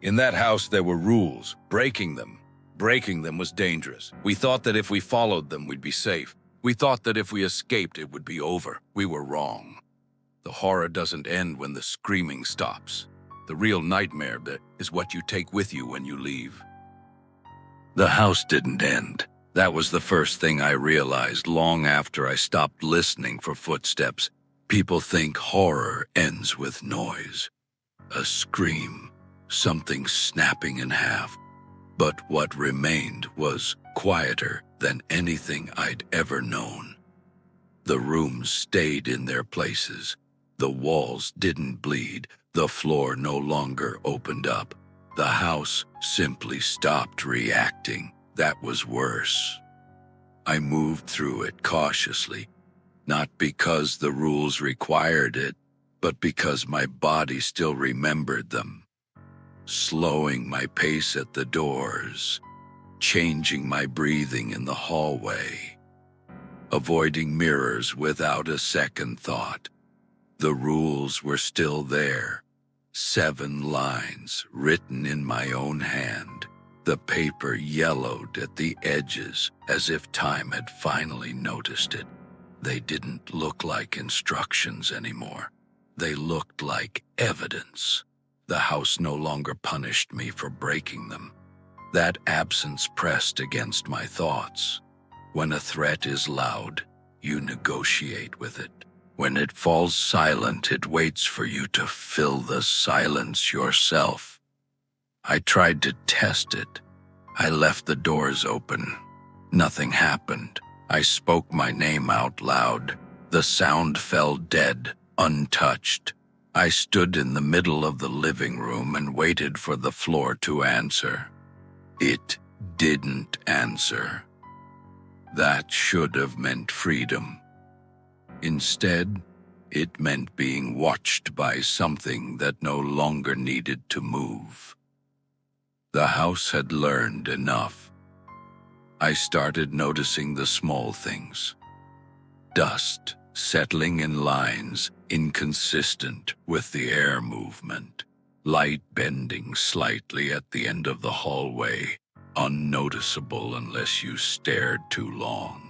In that house, there were rules. Breaking them was dangerous. We thought that if we followed them, we'd be safe. We thought that if we escaped, it would be over. We were wrong. The horror doesn't end when the screaming stops. The real nightmare is what you take with you when you leave. The house didn't end. That was the first thing I realized long after I stopped listening for footsteps. People think horror ends with noise. A scream, something snapping in half. But what remained was quieter than anything I'd ever known. The rooms stayed in their places. The walls didn't bleed. The floor no longer opened up. The house simply stopped reacting. That was worse. I moved through it cautiously, not because the rules required it, but because my body still remembered them. Slowing my pace at the doors, changing my breathing in the hallway, avoiding mirrors without a second thought. The rules were still there. 7 lines written in my own hand. The paper yellowed at the edges as if time had finally noticed it. They didn't look like instructions anymore. They looked like evidence. The house no longer punished me for breaking them. That absence pressed against my thoughts. When a threat is loud, you negotiate with it. When it falls silent, it waits for you to fill the silence yourself. I tried to test it. I left the doors open. Nothing happened. I spoke my name out loud. The sound fell dead, untouched. I stood in the middle of the living room and waited for the floor to answer. It didn't answer. That should have meant freedom. Instead, it meant being watched by something that no longer needed to move. The house had learned enough. I started noticing the small things. Dust settling in lines inconsistent with the air movement. Light bending slightly at the end of the hallway, unnoticeable unless you stared too long.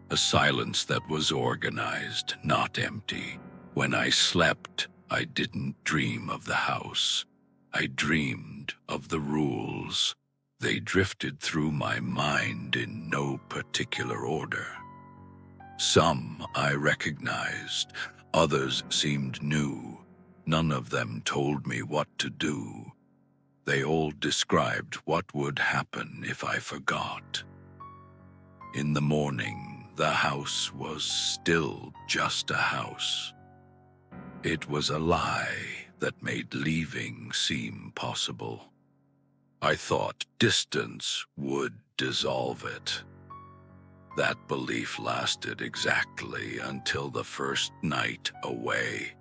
A silence that was organized, not empty. When I slept, I didn't dream of the house. I dreamed of the rules. They drifted through my mind in no particular order. Some I recognized, others seemed new. None of them told me what to do. They all described what would happen if I forgot. In the morning, the house was still just a house. It was a lie that made leaving seem possible. I thought distance would dissolve it. That belief lasted exactly until the first night away.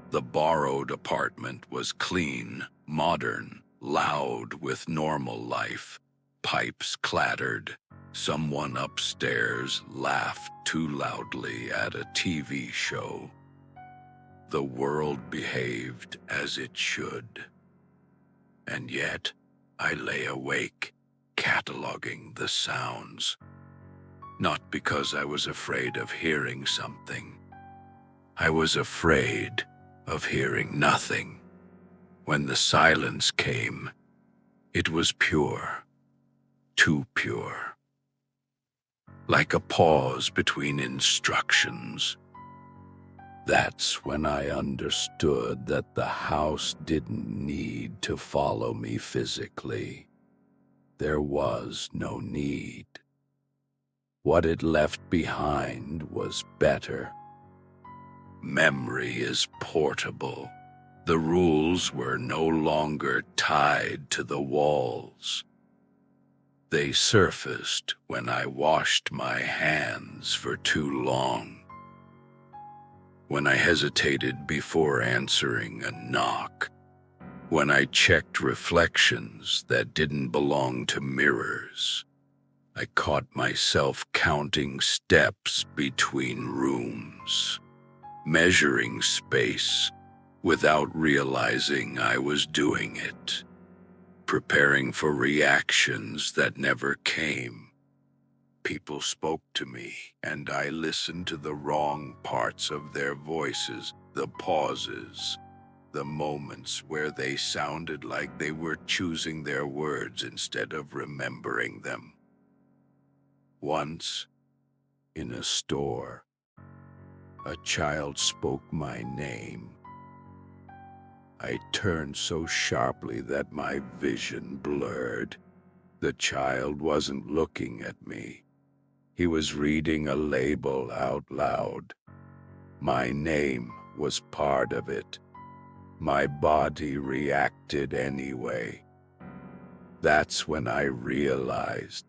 The borrowed apartment was clean, modern, loud with normal life. Pipes clattered. Someone upstairs laughed too loudly at a TV show. The world behaved as it should. And yet, I lay awake, cataloging the sounds. Not because I was afraid of hearing something. I was afraid of hearing nothing. When the silence came, it was pure, too pure. Like a pause between instructions. That's when I understood that the house didn't need to follow me physically. There was no need. What it left behind was better. Memory is portable. The rules were no longer tied to the walls. They surfaced when I washed my hands for too long. When I hesitated before answering a knock. When I checked reflections that didn't belong to mirrors. I caught myself counting steps between rooms, measuring space without realizing I was doing it. preparing for reactions that never came. People spoke to me, and I listened to the wrong parts of their voices, the pauses, the moments where they sounded like they were choosing their words instead of remembering them. Once, in a store, a child spoke my name. I turned so sharply that my vision blurred. The child wasn't looking at me. He was reading a label out loud. My name was part of it. My body reacted anyway. That's when I realized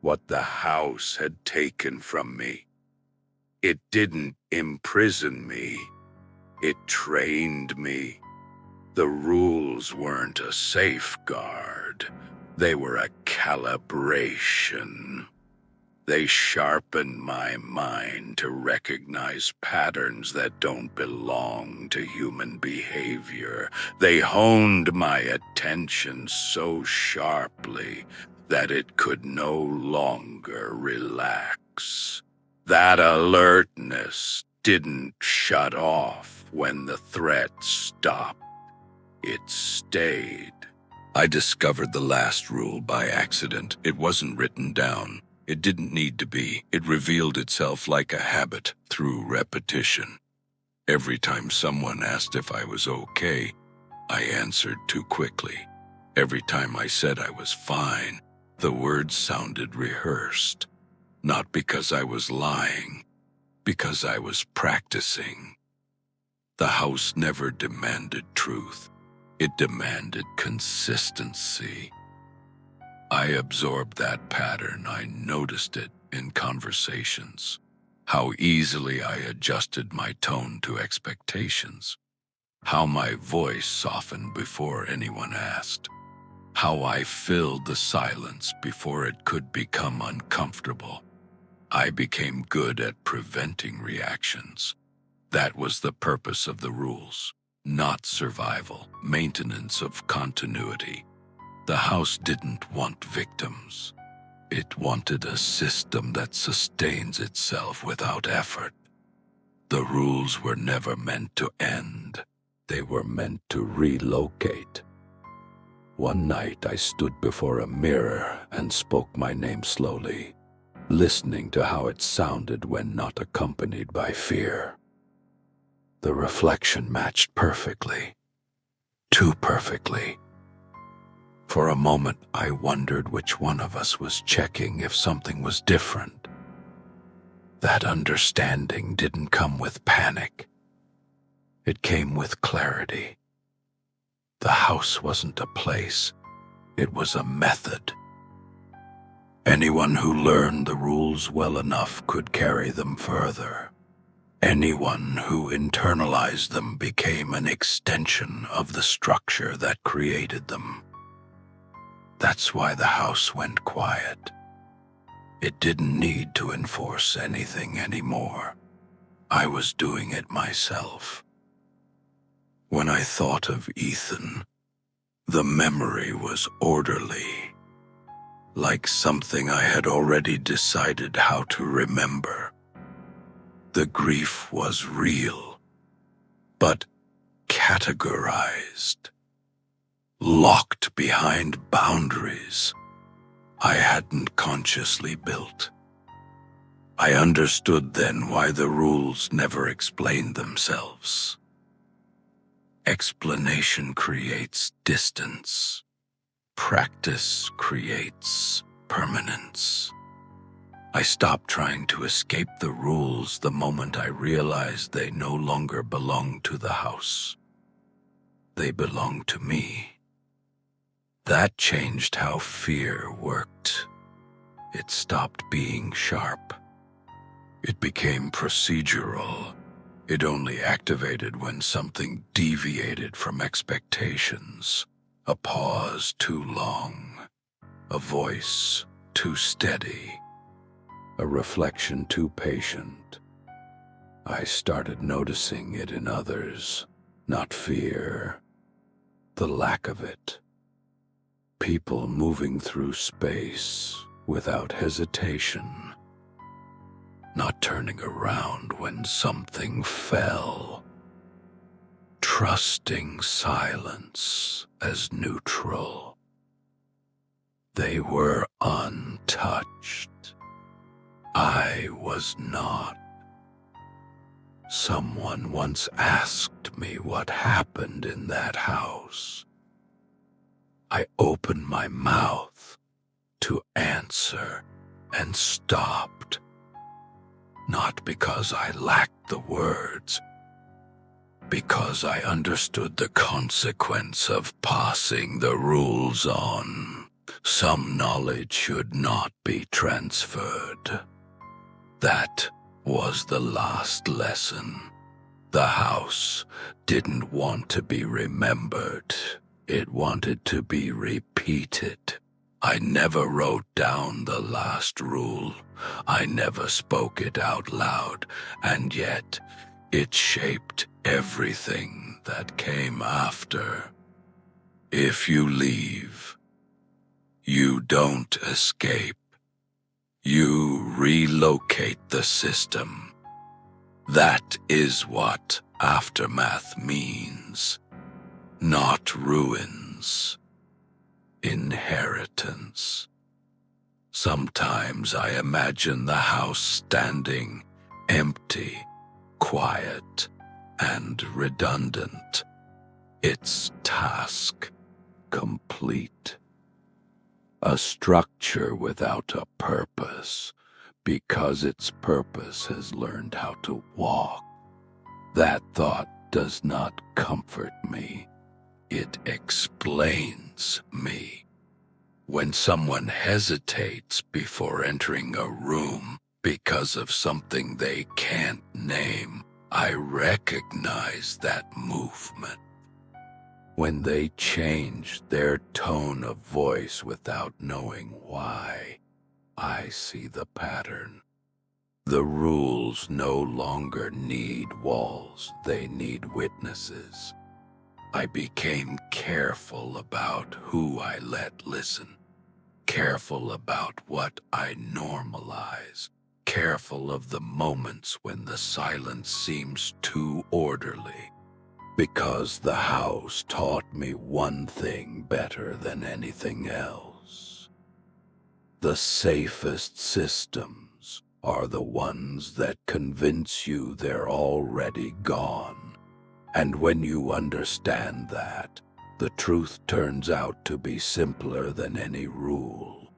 what the house had taken from me. It didn't imprison me. It trained me. The rules weren't a safeguard. They were a calibration. They sharpened my mind to recognize patterns that don't belong to human behavior. They honed my attention so sharply that it could no longer relax. That alertness didn't shut off when the threat stopped. It stayed. I discovered the last rule by accident. It wasn't written down. It didn't need to be. It revealed itself like a habit through repetition. Every time someone asked if I was okay, I answered too quickly. Every time I said I was fine, the words sounded rehearsed. Not because I was lying, because I was practicing. The house never demanded truth. It demanded consistency. I absorbed that pattern. I noticed it in conversations. How easily I adjusted my tone to expectations. How my voice softened before anyone asked. How I filled the silence before it could become uncomfortable. I became good at preventing reactions. That was the purpose of the rules. Not survival, maintenance of continuity. The house didn't want victims. It wanted a system that sustains itself without effort. The rules were never meant to end. They were meant to relocate. One night I stood before a mirror and spoke my name slowly, listening to how it sounded when not accompanied by fear. The reflection matched perfectly, too perfectly. For a moment, I wondered which one of us was checking if something was different. That understanding didn't come with panic. It came with clarity. The house wasn't a place. It was a method. Anyone who learned the rules well enough could carry them further. Anyone who internalized them became an extension of the structure that created them. That's why the house went quiet. It didn't need to enforce anything anymore. I was doing it myself. When I thought of Ethan, the memory was orderly, like something I had already decided how to remember. The grief was real, but categorized, locked behind boundaries I hadn't consciously built. I understood then why the rules never explained themselves. Explanation creates distance. Practice creates permanence. I stopped trying to escape the rules the moment I realized they no longer belonged to the house. They belonged to me. That changed how fear worked. It stopped being sharp. It became procedural. It only activated when something deviated from expectations. A pause too long. A voice too steady. A reflection too patient. I started noticing it in others, not fear, the lack of it. people moving through space without hesitation, not turning around when something fell, trusting silence as neutral. They were untouched. I was not. Someone once asked me what happened in that house. I opened my mouth to answer and stopped, not because I lacked the words, because I understood the consequence of passing the rules on. Some knowledge should not be transferred. That was the last lesson. The house didn't want to be remembered. It wanted to be repeated. I never wrote down the last rule. I never spoke it out loud, and yet it shaped everything that came after. If you leave, you don't escape. You relocate the system. That is what aftermath means. Not ruins. Inheritance. Sometimes I imagine the house standing empty, quiet, and redundant. Its task complete. A structure without a purpose, because its purpose has learned how to walk. That thought does not comfort me. It explains me. When someone hesitates before entering a room because of something they can't name, I recognize that movement. When they change their tone of voice without knowing why, I see the pattern. The rules no longer need walls, they need witnesses. I became careful about who I let listen, careful about what I normalize, careful of the moments when the silence seems too orderly. Because the house taught me one thing better than anything else. The safest systems are the ones that convince you they're already gone. And when you understand that, the truth turns out to be simpler than any rule.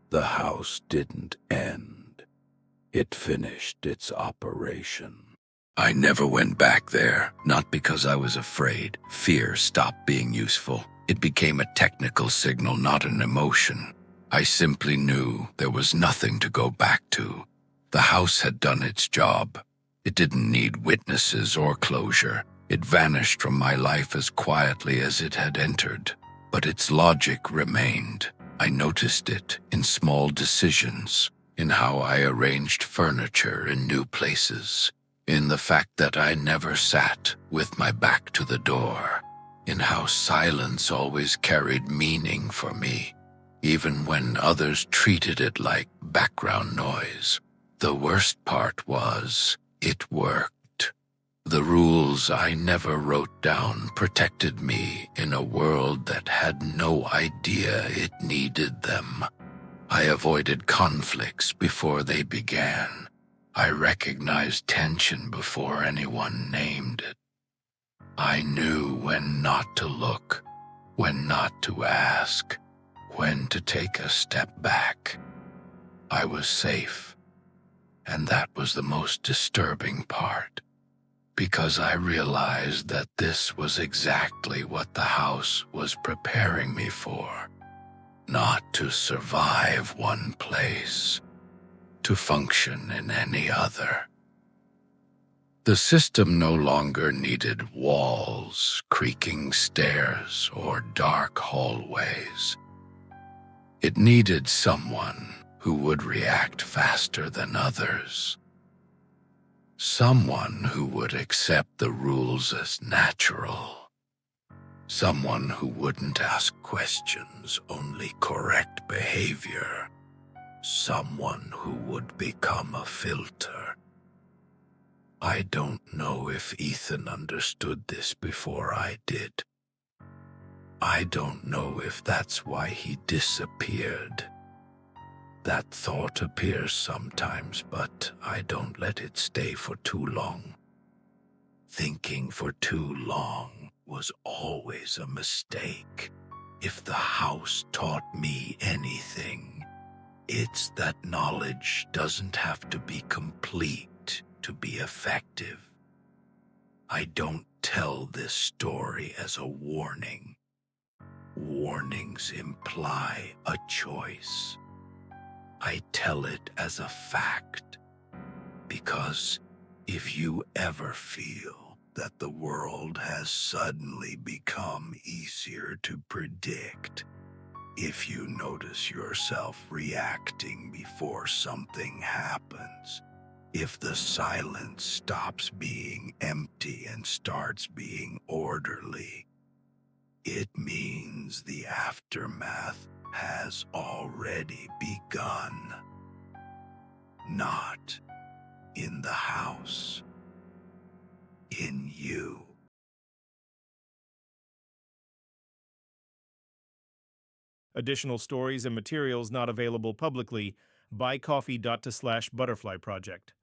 The house didn't end. It finished its operation. I never went back there, not because I was afraid. Fear stopped being useful. It became a technical signal, not an emotion. I simply knew there was nothing to go back to. The house had done its job. It didn't need witnesses or closure. It vanished from my life as quietly as it had entered. But its logic remained. I noticed it in small decisions, in how I arranged furniture in new places, in the fact that I never sat with my back to the door, in how silence always carried meaning for me, even when others treated it like background noise. The worst part was, it worked. The rules I never wrote down protected me in a world that had no idea it needed them. I avoided conflicts before they began. I recognized tension before anyone named it. I knew when not to look, when not to ask, when to take a step back. I was safe, and that was the most disturbing part, because I realized that this was exactly what the house was preparing me for. Not to survive one place, to function in any other. The system no longer needed walls, creaking stairs, or dark hallways. It needed someone who would react faster than others. Someone who would accept the rules as natural. Someone who wouldn't ask questions, only correct behavior. Someone who would become a filter. I don't know if Ethan understood this before I did. I don't know if that's why he disappeared. That thought appears sometimes, but I don't let it stay for too long. Thinking for too long was always a mistake. If the house taught me anything, it's that knowledge doesn't have to be complete to be effective. I don't tell this story as a warning. Warnings imply a choice. I tell it as a fact, because if you ever feel that the world has suddenly become easier to predict, if you notice yourself reacting before something happens, if the silence stops being empty and starts being orderly, it means the aftermath has already begun. Not in the house, in you. Additional stories and materials not available publicly. Buycoffee.to/butterflyproject.